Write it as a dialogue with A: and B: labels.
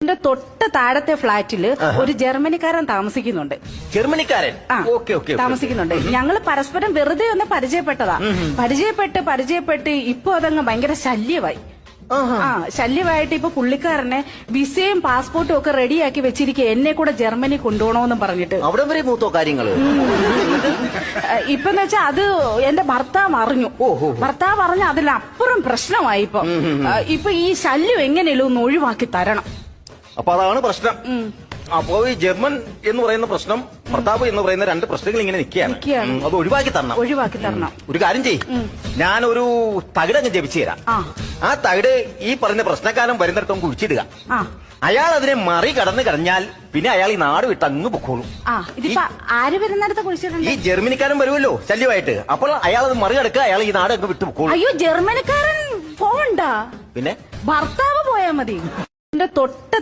A: എന്റെ തൊട്ട് താഴത്തെ ഫ്ലാറ്റില് ഒരു ജർമ്മനിക്കാരൻ താമസിക്കുന്നുണ്ട്.
B: ജർമ്മനിക്കാരൻ
A: താമസിക്കുന്നുണ്ട്. ഞങ്ങള് പരസ്പരം വെറുതെ ഒന്ന് പരിചയപ്പെട്ടതാ. പരിചയപ്പെട്ട് ഇപ്പൊ അതങ്ങ് ഭയങ്കര ശല്യമായി. ശല്യമായിട്ട് ഇപ്പൊ പുള്ളിക്കാരനെ വിസയും പാസ്പോർട്ടും ഒക്കെ റെഡിയാക്കി വെച്ചിരിക്കുക, എന്നെ കൂടെ ജർമ്മനി കൊണ്ടുപോകണമെന്ന് പറഞ്ഞിട്ട്.
B: അവിടെ വരെ മൂത്തോ കാര്യങ്ങള്.
A: ഇപ്പെന്ന് വെച്ചാൽ അത് എന്റെ ഭർത്താവ് അറിഞ്ഞു. ഭർത്താവ് അറിഞ്ഞ അതിലപ്പുറം പ്രശ്നമായി. ഇപ്പൊ ഈ ശല്യം എങ്ങനെയല്ലോ ഒന്ന് ഒഴിവാക്കി തരണം.
B: അപ്പൊ അതാണ് പ്രശ്നം. അപ്പോ ഈ ജർമ്മൻ എന്ന് പറയുന്ന പ്രശ്നം, ഭർത്താവ് എന്ന് പറയുന്ന രണ്ട് പ്രശ്നങ്ങൾ ഇങ്ങനെ നിൽക്കുകയാണ്. അത് ഒഴിവാക്കി തരണം. ഒരു കാര്യം ചെയ്യും, ഞാനൊരു തകിടങ്ങ് ജപിച്ചു തരാം. ആ തകിട് ഈ പറഞ്ഞ പ്രശ്നക്കാരൻ വരുന്നിടത്തും കുഴിച്ചിടുക. അയാൾ അതിനെ മറികടന്ന് കഴിഞ്ഞാൽ പിന്നെ അയാൾ ഈ നാട് വിട്ട് അങ്ങ് പൊക്കോളും.
A: ആര് വരുന്നിടത്ത് കുഴിച്ചിട്ടുണ്ട്?
B: ഈ ജർമ്മനിക്കാരൻ വരുമല്ലോ ശല്യമായിട്ട്. അപ്പോൾ അയാൾ അത് മറികടക്കുക, അയാൾ ഈ നാട് അങ്ങ് വിട്ടു പൊക്കോളും.
A: അയ്യോ, ജർമ്മനിക്കാരൻ പോവണ്ട,
B: പിന്നെ
A: ഭർത്താവ് പോയാ മതി. എന്റെ തൊട്ട്